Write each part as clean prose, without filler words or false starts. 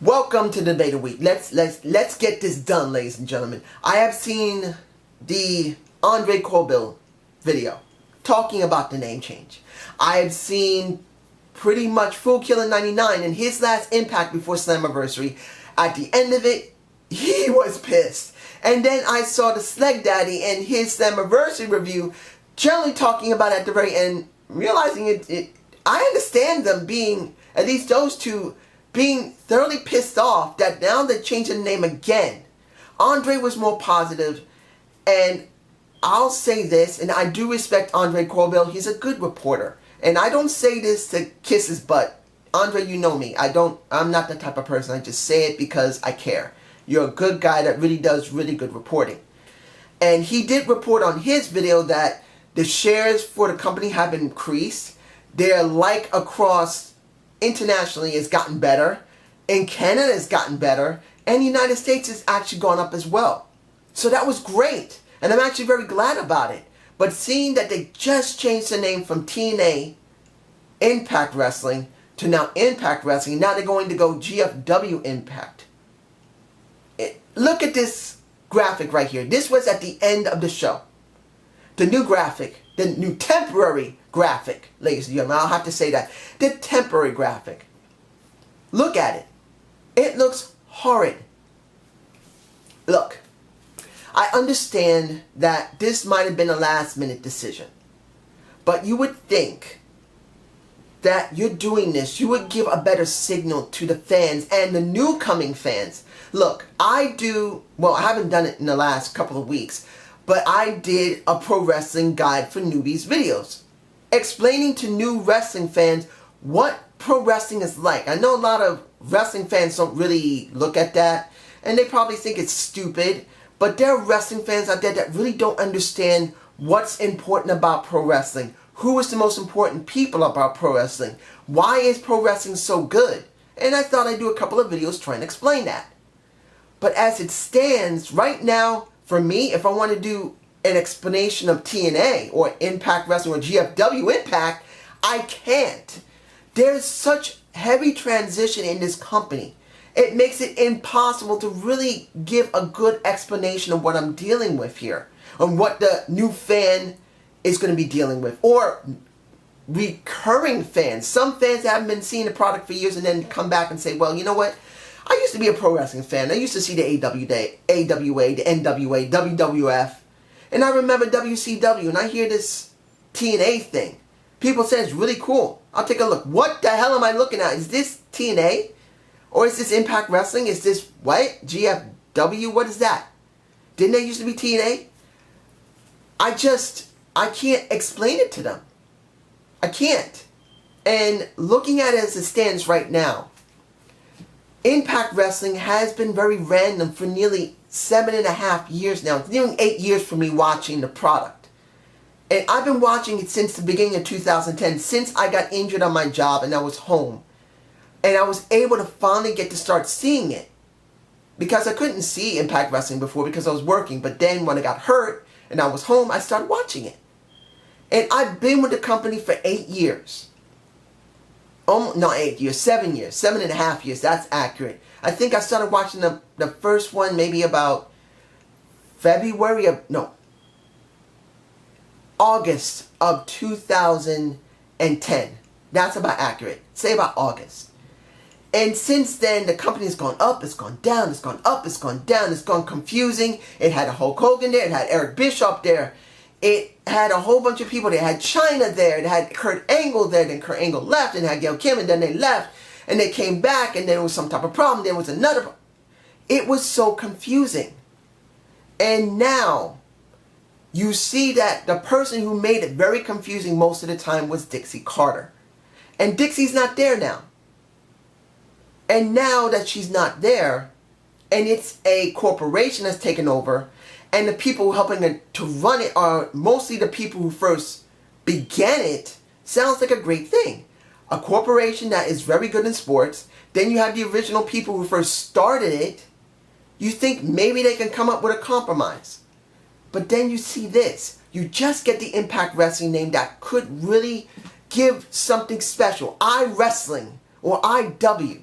Welcome to Debate of the Week. Let's get this done, ladies and gentlemen. I have seen the Andre Corbell video talking about the name change. I have seen pretty much Full Killer 99 and his last Impact before Slammiversary. At the end of it, he was pissed. And then I saw the Sleg Daddy and his Slammiversary review generally talking about it at the very end, realizing I understand them being, at least those two, being thoroughly pissed off that now they changed the name again. Andre was more positive, and I'll say this, and I do respect Andre Corbell. He's a good reporter, and I don't say this to kiss his butt. Andre, you know me. I'm not that type of person. I just say it because I care. You're a good guy that really does really good reporting. And he did report on his video that the shares for the company have increased. Their like across internationally has gotten better. In Canada has gotten better. And the United States has actually gone up as well. So that was great. And I'm actually very glad about it. But seeing that they just changed the name from TNA Impact Wrestling to now Impact Wrestling, now they're going to go GFW Impact. Look at this graphic right here. This was at the end of the show. The new graphic, the new temporary graphic, ladies and gentlemen, I'll have to say that. The temporary graphic. Look at it. It looks horrid. Look, I understand that this might have been a last minute decision. But you would think that you're doing this, you would give a better signal to the fans and the new coming fans. Look, I haven't done it in the last couple of weeks, but I did a pro wrestling guide for newbies videos, explaining to new wrestling fans what pro wrestling is like. I know a lot of wrestling fans don't really look at that, and they probably think it's stupid, but there are wrestling fans out there that really don't understand what's important about pro wrestling. Who is the most important people about pro wrestling? Why is pro wrestling so good? And I thought I'd do a couple of videos trying to explain that. But as it stands right now, for me, if I want to do an explanation of TNA or Impact Wrestling or GFW Impact, I can't. There's such heavy transition in this company. It makes it impossible to really give a good explanation of what I'm dealing with here, and what the new fan is going to be dealing with, or recurring fans. Some fans that haven't been seeing the product for years and then come back and say, well, you know what? I used to be a pro wrestling fan. I used to see the AWA, the NWA, WWF, and I remember WCW, and I hear this TNA thing. People say it's really cool. I'll take a look. What the hell am I looking at? Is this TNA? Or is this Impact Wrestling? Is this what? GFW? What is that? Didn't they used to be TNA? I can't explain it to them. I can't. And looking at it as it stands right now, Impact Wrestling has been very random for nearly 7.5 years now. It's nearly 8 years for me watching the product. And I've been watching it since the beginning of 2010, since I got injured on my job and I was home. And I was able to finally get to start seeing it. Because I couldn't see Impact Wrestling before because I was working. But then when I got hurt and I was home, I started watching it. And I've been with the company for 8 years. Not 8 years, 7 years. 7.5 years, that's accurate. I think I started watching the first one maybe about August of 2010. That's about accurate. Say about August. And since then, the company's gone up, it's gone down, it's gone up, it's gone down, it's gone confusing. It had a Hulk Hogan there, it had Eric Bischoff there. It had a whole bunch of people. They had China there. It had Kurt Angle there. Then Kurt Angle left and had Gail Kim, and then they left. And they came back, and then there was some type of problem. There was another problem. It was so confusing. And now, you see that the person who made it very confusing most of the time was Dixie Carter. And Dixie's not there now. And now that she's not there, and it's a corporation that's taken over, and the people helping to run it are mostly the people who first began it, sounds like a great thing. A corporation that is very good in sports, then you have the original people who first started it. You think maybe they can come up with a compromise. But then you see this. You just get the Impact Wrestling name that could really give something special. iWrestling or IW.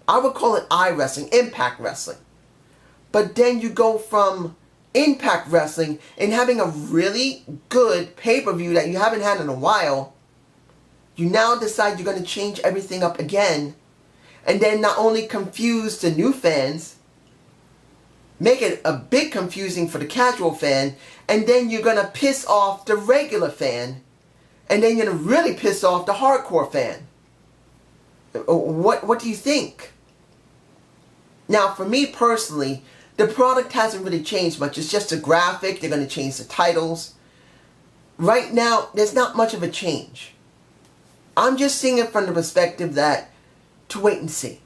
I would call it iWrestling, Impact Wrestling. But then you go from Impact Wrestling and having a really good pay-per-view that you haven't had in a while, you now decide you're going to change everything up again, and then not only confuse the new fans, make it a bit confusing for the casual fan, and then you're going to piss off the regular fan, and then you're going to really piss off the hardcore fan. What do you think? Now, for me personally, the product hasn't really changed much. It's just a graphic. They're going to change the titles. Right now, there's not much of a change. I'm just seeing it from the perspective that to wait and see.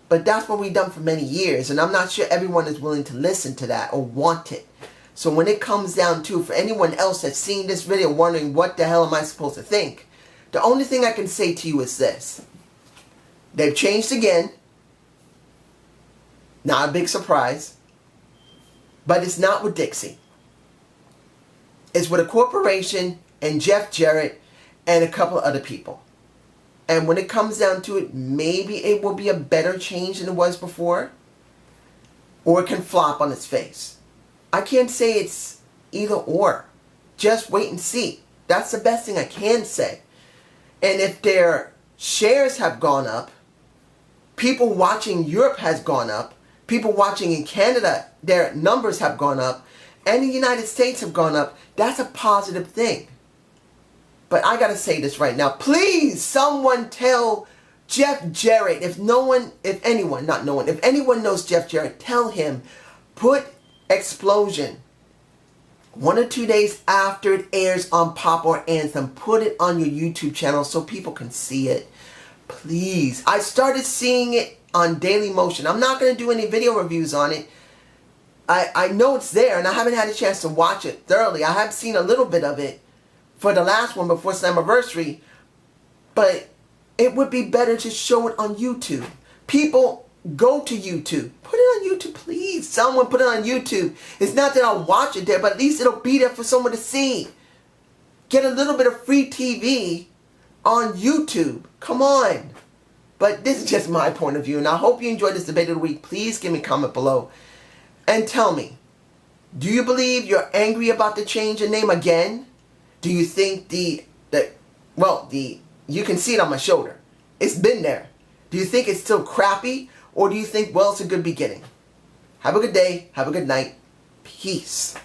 But that's what we've done for many years, and I'm not sure everyone is willing to listen to that or want it. So when it comes down to, for anyone else that's seen this video wondering what the hell am I supposed to think, the only thing I can say to you is this. They've changed again. Not a big surprise. But it's not with Dixie. It's with a corporation and Jeff Jarrett and a couple of other people. And when it comes down to it, maybe it will be a better change than it was before. Or it can flop on its face. I can't say it's either or. Just wait and see. That's the best thing I can say. And if their shares have gone up, people watching Europe has gone up, people watching in Canada, their numbers have gone up, and the United States have gone up, that's a positive thing. But I gotta say this right now. Please, someone tell Jeff Jarrett, if anyone knows Jeff Jarrett, tell him, put Explosion 1 or 2 days after it airs on Pop or Anthem. Put it on your YouTube channel so people can see it. Please. I started seeing it on Daily Motion. I'm not going to do any video reviews on it. I know it's there, and I haven't had a chance to watch it thoroughly. I have seen a little bit of it for the last one before Slammiversary, but it would be better to show it on YouTube. People, go to YouTube. Put it on YouTube, please. Someone put it on YouTube. It's not that I'll watch it there, but at least it'll be there for someone to see. Get a little bit of free TV on YouTube. Come on. But this is just my point of view, and I hope you enjoyed this debate of the week. Please give me a comment below and tell me, do you believe you're angry about the change in name again? Do you think you can see it on my shoulder. It's been there. Do you think it's still crappy, or do you think, well, it's a good beginning? Have a good day. Have a good night. Peace.